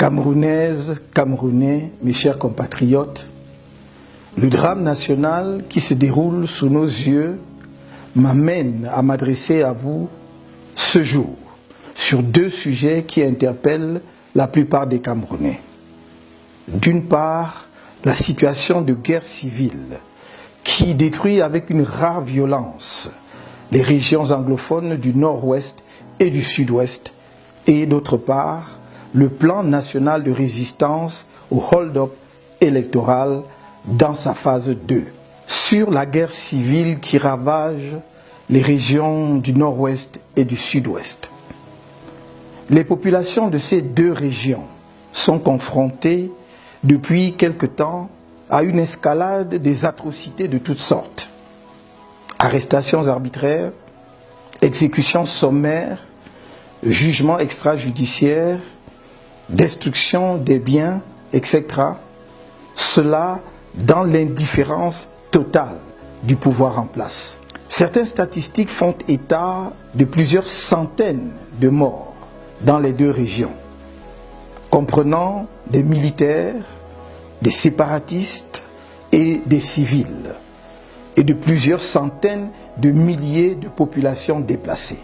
Camerounaises, Camerounais, mes chers compatriotes, le drame national qui se déroule sous nos yeux m'amène à m'adresser à vous ce jour sur deux sujets qui interpellent la plupart des Camerounais. D'une part, la situation de guerre civile qui détruit avec une rare violence les régions anglophones du nord-ouest et du sud-ouest, et d'autre part, le plan national de résistance au hold-up électoral dans sa phase 2, sur la guerre civile qui ravage les régions du nord-ouest et du sud-ouest. Les populations de ces deux régions sont confrontées depuis quelque temps à une escalade des atrocités de toutes sortes. Arrestations arbitraires, exécutions sommaires, jugements extrajudiciaires, destruction des biens, etc. Cela dans l'indifférence totale du pouvoir en place. Certaines statistiques font état de plusieurs centaines de morts dans les deux régions, comprenant des militaires, des séparatistes et des civils, et de plusieurs centaines de milliers de populations déplacées.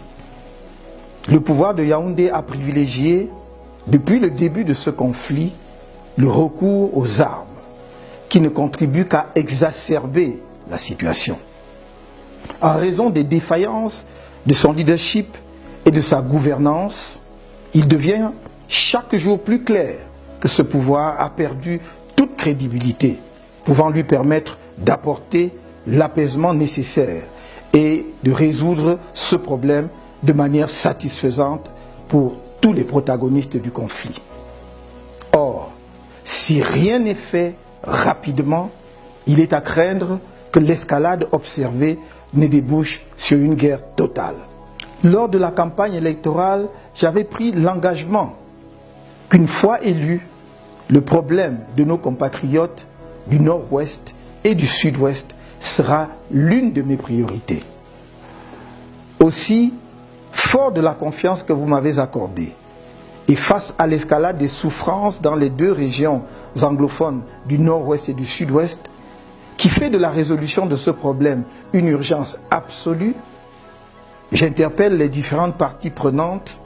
Le pouvoir de Yaoundé a privilégié, depuis le début de ce conflit, le recours aux armes, qui ne contribuent qu'à exacerber la situation. En raison des défaillances de son leadership et de sa gouvernance, il devient chaque jour plus clair que ce pouvoir a perdu toute crédibilité, pouvant lui permettre d'apporter l'apaisement nécessaire et de résoudre ce problème de manière satisfaisante pour tous les protagonistes du conflit. Or, si rien n'est fait rapidement, il est à craindre que l'escalade observée ne débouche sur une guerre totale. Lors de la campagne électorale, j'avais pris l'engagement qu'une fois élu, le problème de nos compatriotes du nord-ouest et du sud-ouest sera l'une de mes priorités. Aussi, fort de la confiance que vous m'avez accordée, et face à l'escalade des souffrances dans les deux régions anglophones du nord-ouest et du sud-ouest, qui fait de la résolution de ce problème une urgence absolue, j'interpelle les différentes parties prenantes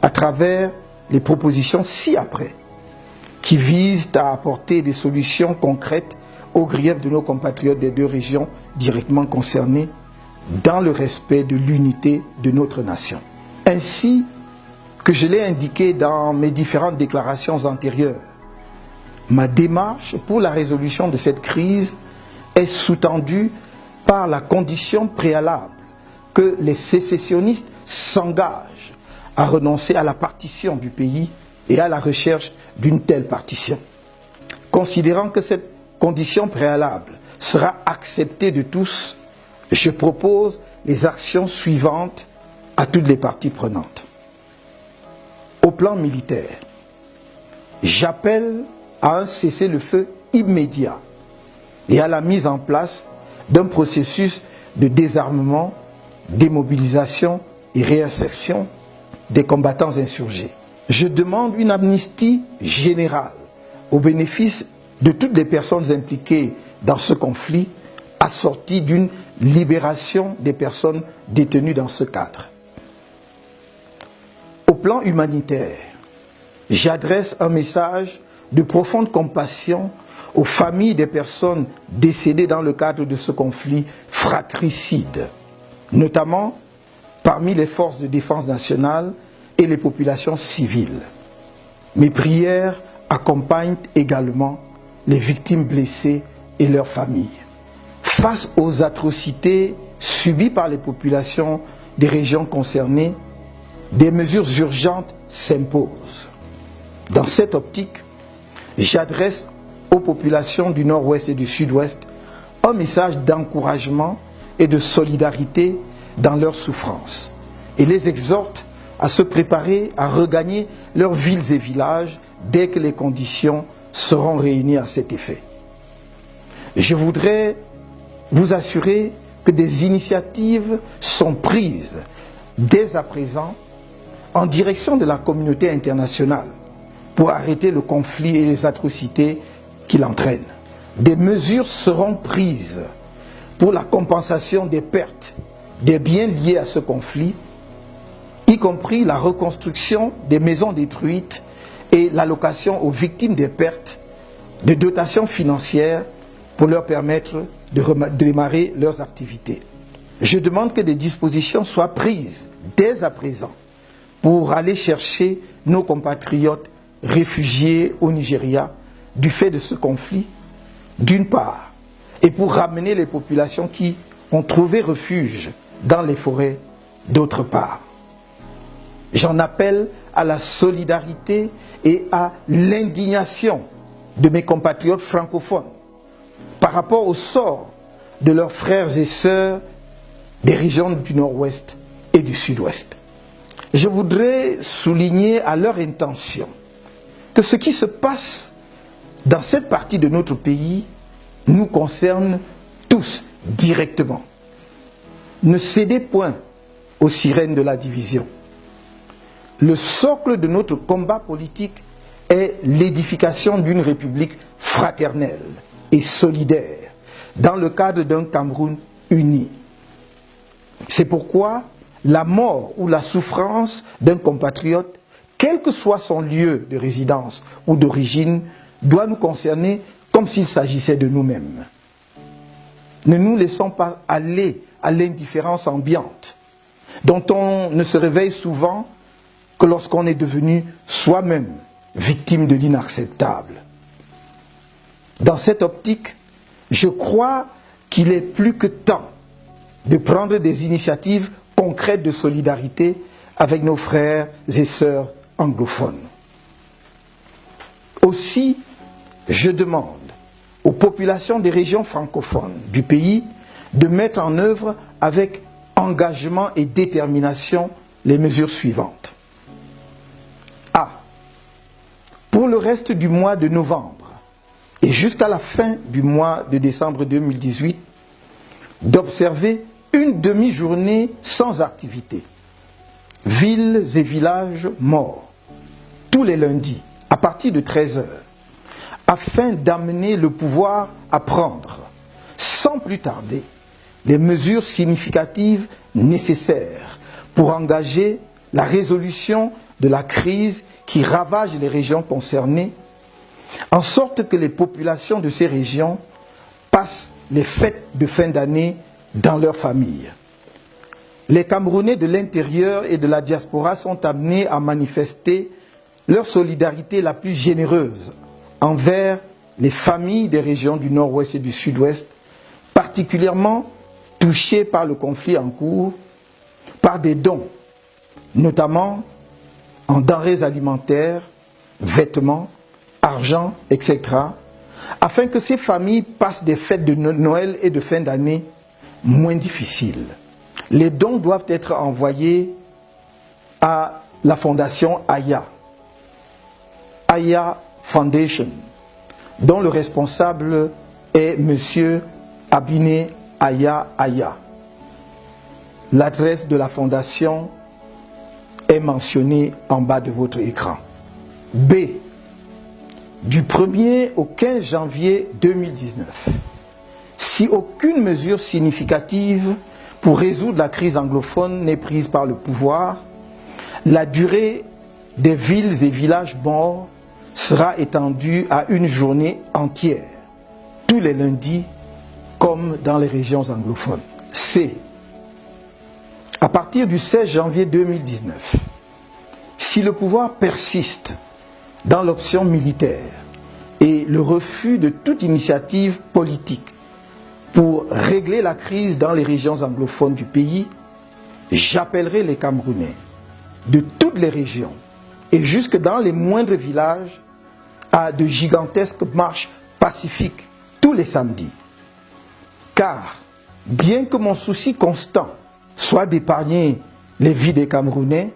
à travers les propositions ci-après, qui visent à apporter des solutions concrètes aux griefs de nos compatriotes des deux régions directement concernées, dans le respect de l'unité de notre nation. Ainsi que je l'ai indiqué dans mes différentes déclarations antérieures, ma démarche pour la résolution de cette crise est sous-tendue par la condition préalable que les sécessionnistes s'engagent à renoncer à la partition du pays et à la recherche d'une telle partition. Considérant que cette condition préalable sera acceptée de tous, je propose les actions suivantes à toutes les parties prenantes. Au plan militaire, j'appelle à un cessez-le-feu immédiat et à la mise en place d'un processus de désarmement, démobilisation et réinsertion des combattants insurgés. Je demande une amnistie générale au bénéfice de toutes les personnes impliquées dans ce conflit, assortie d'une libération des personnes détenues dans ce cadre. Au plan humanitaire, j'adresse un message de profonde compassion aux familles des personnes décédées dans le cadre de ce conflit fratricide, notamment parmi les forces de défense nationale et les populations civiles. Mes prières accompagnent également les victimes blessées et leurs familles. Face aux atrocités subies par les populations des régions concernées, des mesures urgentes s'imposent. Dans cette optique, j'adresse aux populations du nord-ouest et du sud-ouest un message d'encouragement et de solidarité dans leurs souffrances et les exhorte à se préparer à regagner leurs villes et villages dès que les conditions seront réunies à cet effet. Je voudrais vous assurer que des initiatives sont prises dès à présent en direction de la communauté internationale pour arrêter le conflit et les atrocités qu'il entraîne. Des mesures seront prises pour la compensation des pertes des biens liés à ce conflit, y compris la reconstruction des maisons détruites et l'allocation aux victimes des pertes de dotations financières pour leur permettre de démarrer leurs activités. Je demande que des dispositions soient prises dès à présent pour aller chercher nos compatriotes réfugiés au Nigeria du fait de ce conflit, d'une part, et pour ramener les populations qui ont trouvé refuge dans les forêts, d'autre part. J'en appelle à la solidarité et à l'indignation de mes compatriotes francophones par rapport au sort de leurs frères et sœurs des régions du Nord-Ouest et du Sud-Ouest. Je voudrais souligner à leur intention que ce qui se passe dans cette partie de notre pays nous concerne tous directement. Ne cédez point aux sirènes de la division. Le socle de notre combat politique est l'édification d'une république fraternelle et solidaire dans le cadre d'un Cameroun uni. C'est pourquoi la mort ou la souffrance d'un compatriote, quel que soit son lieu de résidence ou d'origine, doit nous concerner comme s'il s'agissait de nous-mêmes. Ne nous laissons pas aller à l'indifférence ambiante, dont on ne se réveille souvent que lorsqu'on est devenu soi-même victime de l'inacceptable. Dans cette optique, je crois qu'il est plus que temps de prendre des initiatives concrètes de solidarité avec nos frères et sœurs anglophones. Aussi, je demande aux populations des régions francophones du pays de mettre en œuvre avec engagement et détermination les mesures suivantes. A. Pour le reste du mois de novembre et jusqu'à la fin du mois de décembre 2018, d'observer une demi-journée sans activité. Villes et villages morts, tous les lundis, à partir de 13 h, afin d'amener le pouvoir à prendre, sans plus tarder, les mesures significatives nécessaires pour engager la résolution de la crise qui ravage les régions concernées, en sorte que les populations de ces régions passent les fêtes de fin d'année dans leurs familles. Les Camerounais de l'intérieur et de la diaspora sont amenés à manifester leur solidarité la plus généreuse envers les familles des régions du Nord-Ouest et du Sud-Ouest, particulièrement touchées par le conflit en cours, par des dons, notamment en denrées alimentaires, vêtements, argent, etc., afin que ces familles passent des fêtes de Noël et de fin d'année moins difficiles. Les dons doivent être envoyés à la fondation Aya, Aya Foundation, dont le responsable est M. Abiné Aya Aya. L'adresse de la fondation est mentionnée en bas de votre écran. B. Du 1er au 15 janvier 2019, si aucune mesure significative pour résoudre la crise anglophone n'est prise par le pouvoir, la durée des villes et villages morts sera étendue à une journée entière, tous les lundis, comme dans les régions anglophones. C. À partir du 16 janvier 2019, si le pouvoir persiste dans l'option militaire et le refus de toute initiative politique pour régler la crise dans les régions anglophones du pays, j'appellerai les Camerounais de toutes les régions et jusque dans les moindres villages à de gigantesques marches pacifiques tous les samedis. Car, bien que mon souci constant soit d'épargner les vies des Camerounais,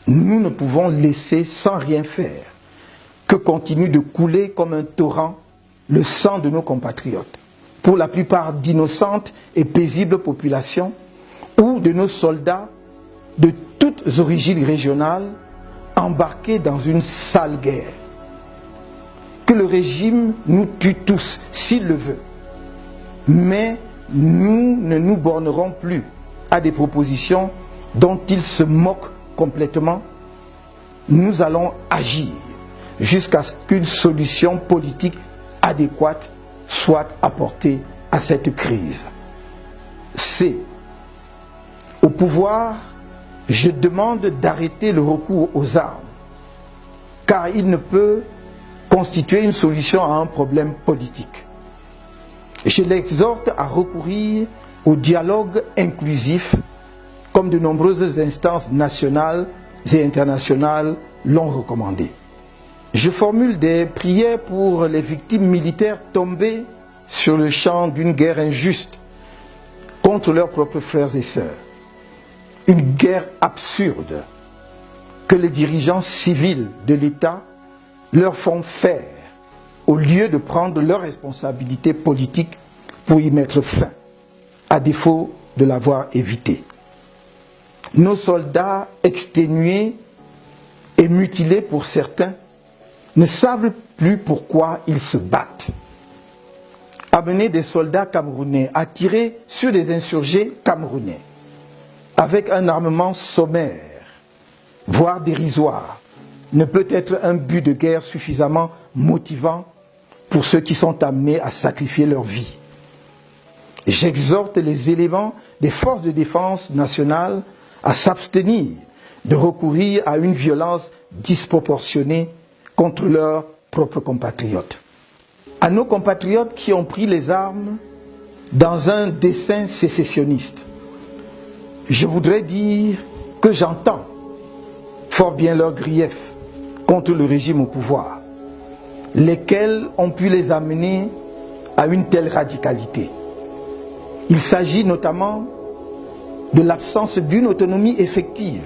nous ne pouvons laisser sans rien faire que continue de couler comme un torrent le sang de nos compatriotes, pour la plupart d'innocentes et paisibles populations, ou de nos soldats de toutes origines régionales, embarqués dans une sale guerre. Que le régime nous tue tous, s'il le veut. Mais nous ne nous bornerons plus à des propositions dont il se moque complètement. Nous allons agir jusqu'à ce qu'une solution politique adéquate soit apportée à cette crise. C. Au pouvoir, je demande d'arrêter le recours aux armes, car il ne peut constituer une solution à un problème politique. Je l'exhorte à recourir au dialogue inclusif, comme de nombreuses instances nationales et internationales l'ont recommandé. Je formule des prières pour les victimes militaires tombées sur le champ d'une guerre injuste contre leurs propres frères et sœurs. Une guerre absurde que les dirigeants civils de l'État leur font faire au lieu de prendre leurs responsabilités politiques pour y mettre fin, à défaut de l'avoir évité. Nos soldats exténués et mutilés pour certains ne savent plus pourquoi ils se battent. Amener des soldats camerounais à tirer sur des insurgés camerounais avec un armement sommaire, voire dérisoire, ne peut être un but de guerre suffisamment motivant pour ceux qui sont amenés à sacrifier leur vie. J'exhorte les éléments des forces de défense nationale à s'abstenir de recourir à une violence disproportionnée contre leurs propres compatriotes. À nos compatriotes qui ont pris les armes dans un dessein sécessionniste, je voudrais dire que j'entends fort bien leurs griefs contre le régime au pouvoir, lesquels ont pu les amener à une telle radicalité. Il s'agit notamment de l'absence d'une autonomie effective,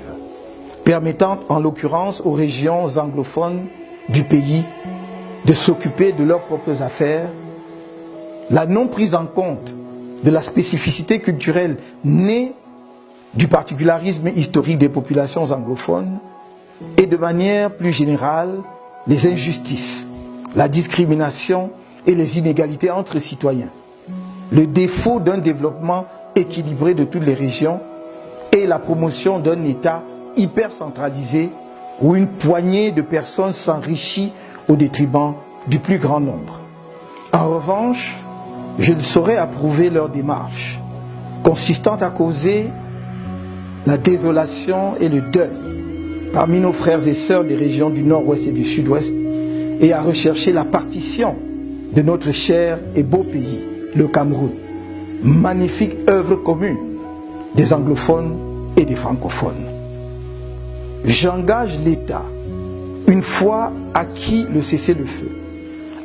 permettant en l'occurrence aux régions anglophones du pays de s'occuper de leurs propres affaires, la non prise en compte de la spécificité culturelle née du particularisme historique des populations anglophones et de manière plus générale les injustices, la discrimination et les inégalités entre citoyens, le défaut d'un développement équilibré de toutes les régions et la promotion d'un État hyper centralisé où une poignée de personnes s'enrichit au détriment du plus grand nombre. En revanche, je ne saurais approuver leur démarche, consistant à causer la désolation et le deuil parmi nos frères et sœurs des régions du nord-ouest et du sud-ouest et à rechercher la partition de notre cher et beau pays, le Cameroun, magnifique œuvre commune des anglophones et des francophones. J'engage l'État, une fois acquis le cessez-le-feu,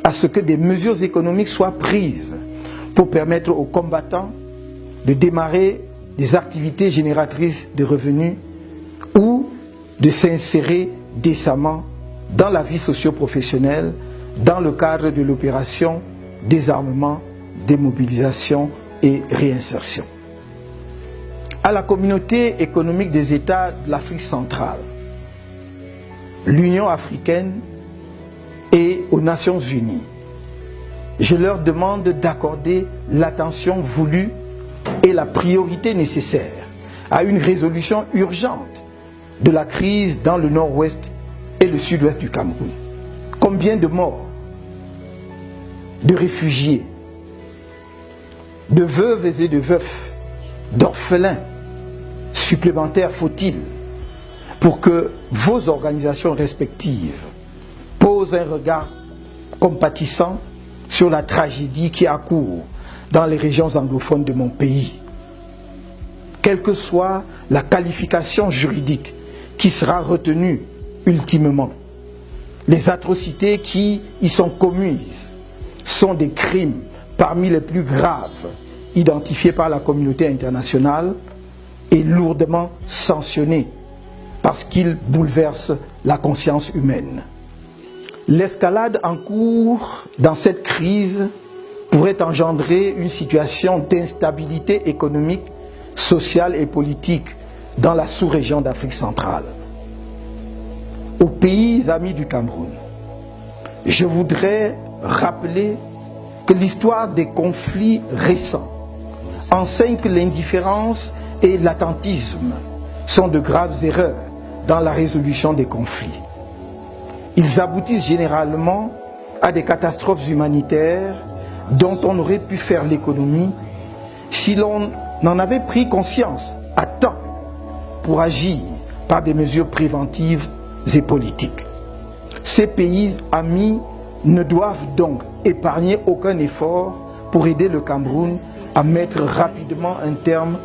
à ce que des mesures économiques soient prises pour permettre aux combattants de démarrer des activités génératrices de revenus ou de s'insérer décemment dans la vie socio-professionnelle dans le cadre de l'opération désarmement, démobilisation et réinsertion. À la communauté économique des États de l'Afrique centrale, l'Union africaine et aux Nations unies, je leur demande d'accorder l'attention voulue et la priorité nécessaire à une résolution urgente de la crise dans le nord-ouest et le sud-ouest du Cameroun. Combien de morts, de réfugiés, de veuves et de veufs, d'orphelins supplémentaires faut-il pour que vos organisations respectives posent un regard compatissant sur la tragédie qui accourt dans les régions anglophones de mon pays. Quelle que soit la qualification juridique qui sera retenue ultimement, les atrocités qui y sont commises sont des crimes parmi les plus graves identifiés par la communauté internationale et lourdement sanctionnés parce qu'ils bouleversent la conscience humaine. L'escalade en cours dans cette crise pourrait engendrer une situation d'instabilité économique, sociale et politique dans la sous-région d'Afrique centrale. aux pays amis du Cameroun, je voudrais rappeler que l'histoire des conflits récents enseigne que l'indifférence et l'attentisme sont de graves erreurs dans la résolution des conflits. Ils aboutissent généralement à des catastrophes humanitaires dont on aurait pu faire l'économie si l'on en avait pris conscience à temps pour agir par des mesures préventives et politiques. Ces pays amis ne doivent donc épargner aucun effort pour aider le Cameroun à mettre rapidement un terme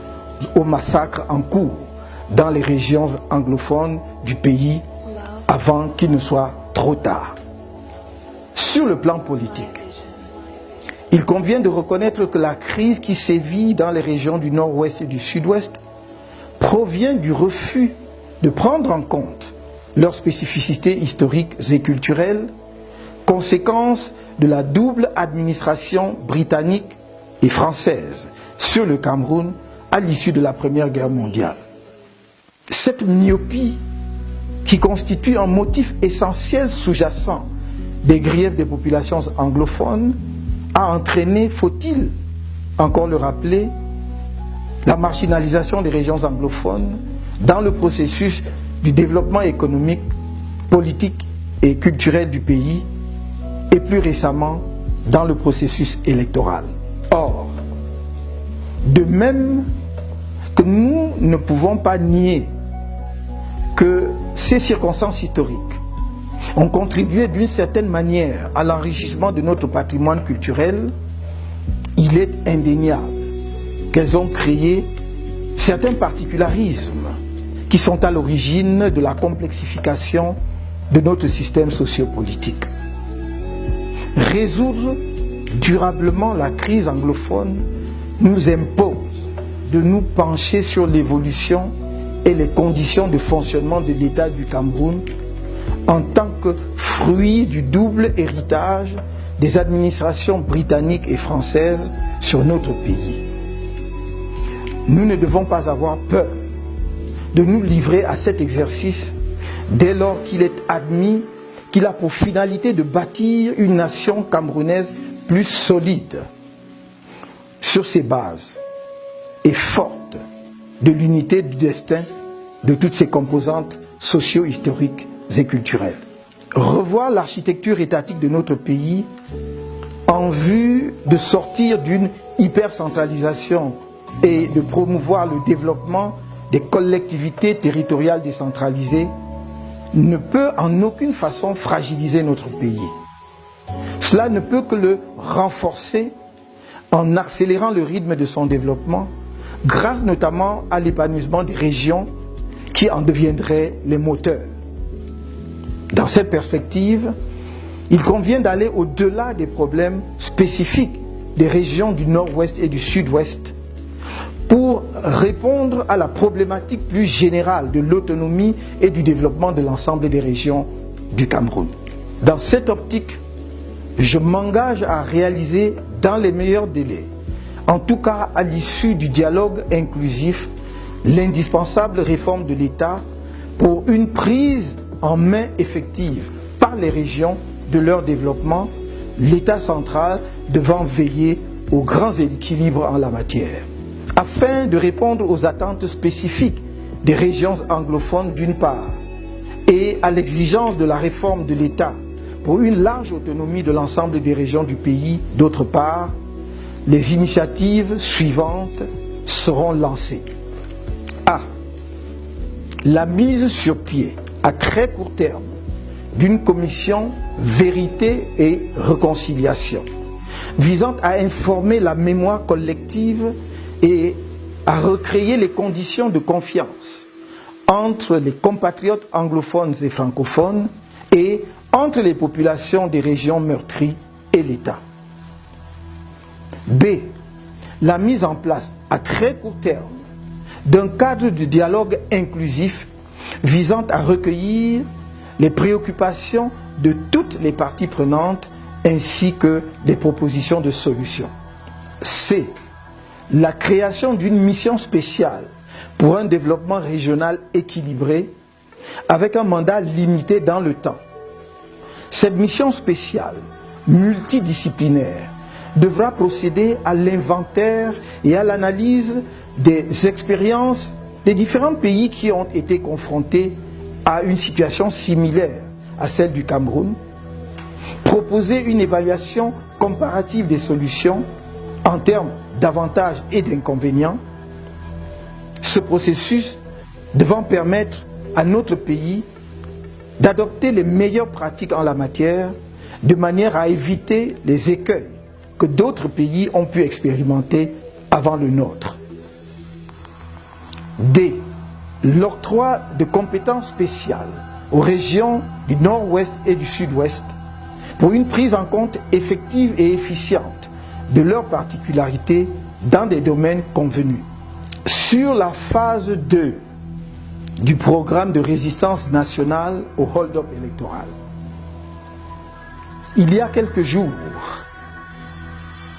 au massacre en cours dans les régions anglophones du pays avant qu'il ne soit trop tard. Sur le plan politique, il convient de reconnaître que la crise qui sévit dans les régions du nord-ouest et du sud-ouest provient du refus de prendre en compte leurs spécificités historiques et culturelles, conséquence de la double administration britannique et française sur le Cameroun à l'issue de la Première Guerre mondiale. Cette myopie, qui constitue un motif essentiel sous-jacent des griefs des populations anglophones, a entraîné, faut-il encore le rappeler, la marginalisation des régions anglophones dans le processus du développement économique, politique et culturel du pays, et plus récemment dans le processus électoral. Or, de même que nous ne pouvons pas nier que ces circonstances historiques ont contribué d'une certaine manière à l'enrichissement de notre patrimoine culturel, il est indéniable qu'elles ont créé certains particularismes qui sont à l'origine de la complexification de notre système sociopolitique. Résoudre durablement la crise anglophone nous impose de nous pencher sur l'évolution et les conditions de fonctionnement de l'État du Cameroun en tant que fruit du double héritage des administrations britanniques et françaises sur notre pays. Nous ne devons pas avoir peur de nous livrer à cet exercice dès lors qu'il est admis qu'il a pour finalité de bâtir une nation camerounaise plus solide sur ses bases et forte de l'unité du destin de toutes ses composantes socio-historiques et culturelles. Revoir l'architecture étatique de notre pays en vue de sortir d'une hypercentralisation et de promouvoir le développement des collectivités territoriales décentralisées ne peut en aucune façon fragiliser notre pays. Cela ne peut que le renforcer en accélérant le rythme de son développement, grâce notamment à l'épanouissement des régions qui en deviendraient les moteurs. Dans cette perspective, il convient d'aller au-delà des problèmes spécifiques des régions du nord-ouest et du sud-ouest pour répondre à la problématique plus générale de l'autonomie et du développement de l'ensemble des régions du Cameroun. Dans cette optique, je m'engage à réaliser dans les meilleurs délais, en tout cas à l'issue du dialogue inclusif, l'indispensable réforme de l'État pour une prise en main effective par les régions de leur développement, l'État central devant veiller aux grands équilibres en la matière. Afin de répondre aux attentes spécifiques des régions anglophones d'une part et à l'exigence de la réforme de l'État pour une large autonomie de l'ensemble des régions du pays d'autre part, les initiatives suivantes seront lancées. A. La mise sur pied à très court terme d'une commission vérité et réconciliation visant à informer la mémoire collective et à recréer les conditions de confiance entre les compatriotes anglophones et francophones et entre les populations des régions meurtries et l'État. B. La mise en place à très court terme d'un cadre de dialogue inclusif visant à recueillir les préoccupations de toutes les parties prenantes ainsi que les propositions de solutions. C. La création d'une mission spéciale pour un développement régional équilibré avec un mandat limité dans le temps. Cette mission spéciale, multidisciplinaire, devra procéder à l'inventaire et à l'analyse des expériences des différents pays qui ont été confrontés à une situation similaire à celle du Cameroun, proposer une évaluation comparative des solutions en termes d'avantages et d'inconvénients, ce processus devant permettre à notre pays d'adopter les meilleures pratiques en la matière de manière à éviter les écueils que d'autres pays ont pu expérimenter avant le nôtre. D. L'octroi de compétences spéciales aux régions du Nord-Ouest et du Sud-Ouest pour une prise en compte effective et efficiente de leurs particularités dans des domaines convenus. Sur la phase 2 du programme de résistance nationale au hold-up électoral, il y a quelques jours,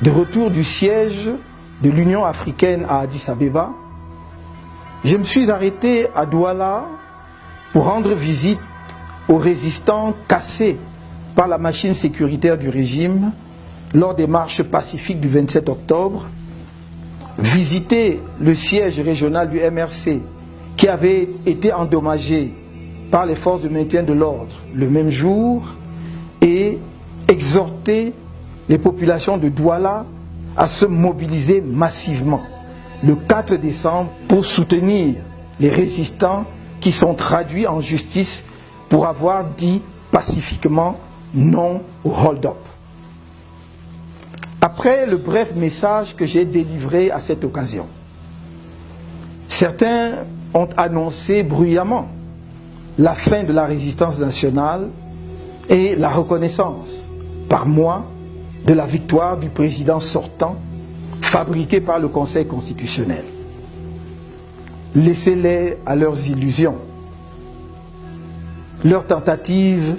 de retour du siège de l'Union africaine à Addis Abeba, je me suis arrêté à Douala pour rendre visite aux résistants cassés par la machine sécuritaire du régime lors des marches pacifiques du 27 octobre, visiter le siège régional du MRC qui avait été endommagé par les forces de maintien de l'ordre le même jour et exhorter les populations de Douala à se mobiliser massivement le 4 décembre pour soutenir les résistants qui sont traduits en justice pour avoir dit pacifiquement non au hold-up. Après le bref message que j'ai délivré à cette occasion, certains ont annoncé bruyamment la fin de la résistance nationale et la reconnaissance par moi de la victoire du président sortant fabriquée par le Conseil constitutionnel. Laissez-les à leurs illusions. Leurs tentatives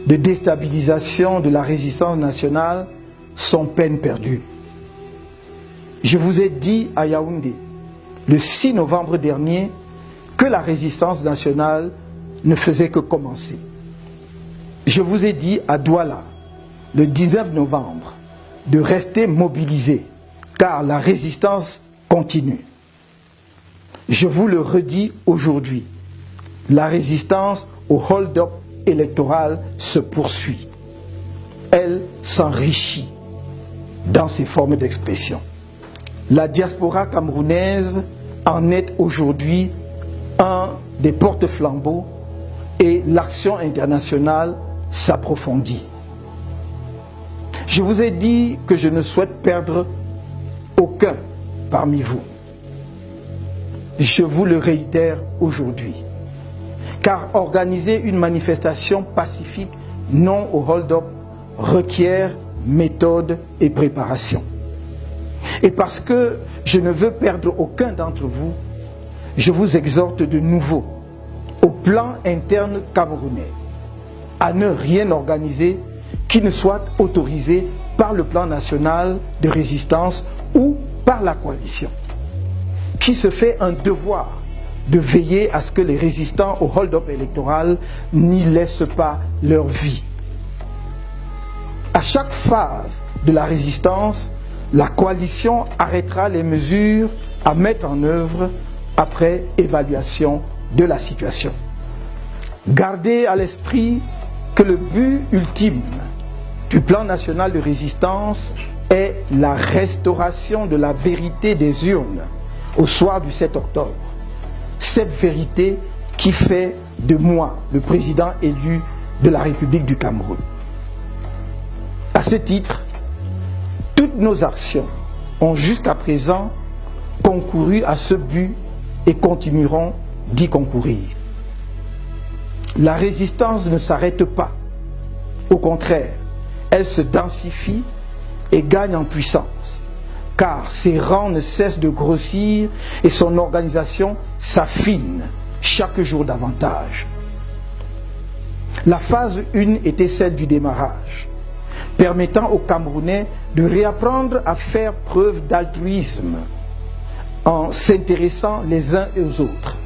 de déstabilisation de la résistance nationale sont peine perdue. Je vous ai dit à Yaoundé, le 6 novembre dernier, que la résistance nationale ne faisait que commencer. Je vous ai dit à Douala, le 19 novembre, de rester mobilisés, car la résistance continue. Je vous le redis aujourd'hui, la résistance au hold-up électoral se poursuit. Elle s'enrichit dans ses formes d'expression. La diaspora camerounaise en est aujourd'hui un des porte-flambeaux et l'action internationale s'approfondit. Je vous ai dit que je ne souhaite perdre aucun parmi vous. Je vous le réitère aujourd'hui, car organiser une manifestation pacifique non au hold-up requiert méthode et préparation. Et parce que je ne veux perdre aucun d'entre vous, je vous exhorte de nouveau, au plan interne camerounais, à ne rien organiser qui ne soit autorisé par le plan national de résistance ou par la coalition, qui se fait un devoir de veiller à ce que les résistants au hold-up électoral n'y laissent pas leur vie. À chaque phase de la résistance, la coalition arrêtera les mesures à mettre en œuvre après évaluation de la situation. Gardez à l'esprit que le but ultime du plan national de résistance est la restauration de la vérité des urnes au soir du 7 octobre. Cette vérité qui fait de moi le président élu de la République du Cameroun. À ce titre, toutes nos actions ont jusqu'à présent concouru à ce but et continueront d'y concourir. La résistance ne s'arrête pas. Au contraire, elle se densifie et gagne en puissance, car ses rangs ne cessent de grossir et son organisation s'affine chaque jour davantage. La phase 1 était celle du démarrage, permettant aux Camerounais de réapprendre à faire preuve d'altruisme en s'intéressant les uns aux autres,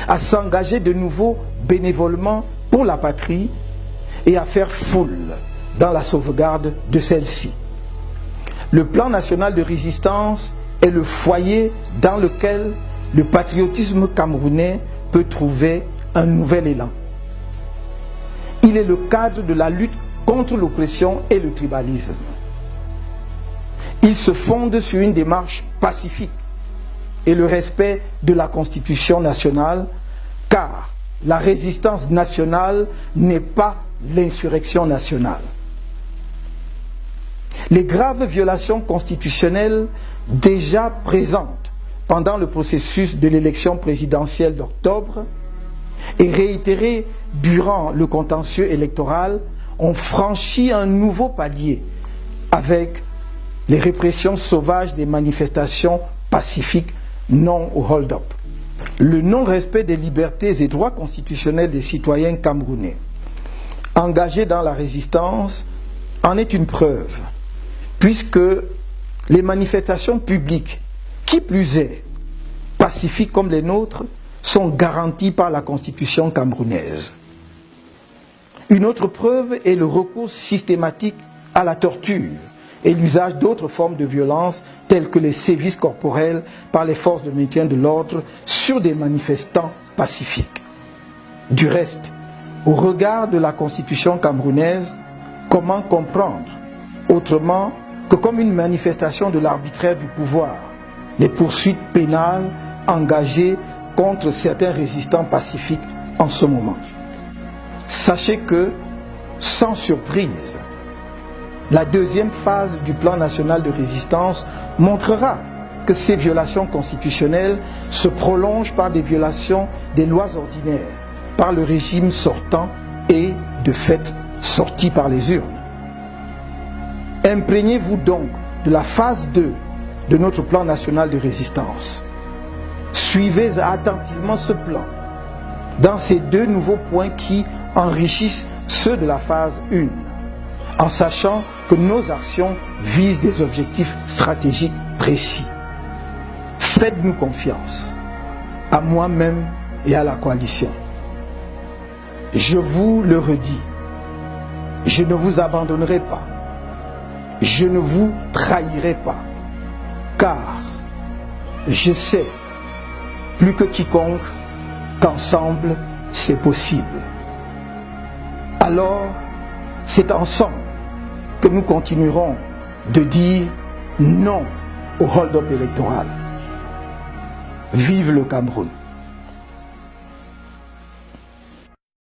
à s'engager de nouveau bénévolement pour la patrie et à faire foule dans la sauvegarde de celle-ci. Le plan national de résistance est le foyer dans lequel le patriotisme camerounais peut trouver un nouvel élan. Il est le cadre de la lutte contre l'oppression et le tribalisme. Il se fonde sur une démarche pacifique et le respect de la Constitution nationale, car la résistance nationale n'est pas l'insurrection nationale. Les graves violations constitutionnelles déjà présentes pendant le processus de l'élection présidentielle d'octobre et réitérées durant le contentieux électoral ont franchi un nouveau palier avec les répressions sauvages des manifestations pacifiques non au hold-up. Le non-respect des libertés et droits constitutionnels des citoyens camerounais engagés dans la résistance en est une preuve, puisque les manifestations publiques, qui plus est, pacifiques comme les nôtres, sont garanties par la Constitution camerounaise. Une autre preuve est le recours systématique à la torture et l'usage d'autres formes de violence telles que les sévices corporels par les forces de maintien de l'ordre sur des manifestants pacifiques. Du reste, au regard de la Constitution camerounaise, comment comprendre autrement que comme une manifestation de l'arbitraire du pouvoir les poursuites pénales engagées contre certains résistants pacifiques en ce moment? Sachez que, sans surprise, la deuxième phase du plan national de résistance montrera que ces violations constitutionnelles se prolongent par des violations des lois ordinaires, par le régime sortant et, de fait, sorti par les urnes. Imprégnez-vous donc de la phase 2 de notre plan national de résistance. Suivez attentivement ce plan dans ces deux nouveaux points qui enrichissent ceux de la phase 1, en sachant que nos actions visent des objectifs stratégiques précis. Faites-nous confiance, à moi-même et à la coalition. Je vous le redis, je ne vous abandonnerai pas, je ne vous trahirai pas, car je sais, plus que quiconque, qu'ensemble c'est possible. Alors, c'est ensemble que nous continuerons de dire non au hold-up électoral. Vive le Cameroun!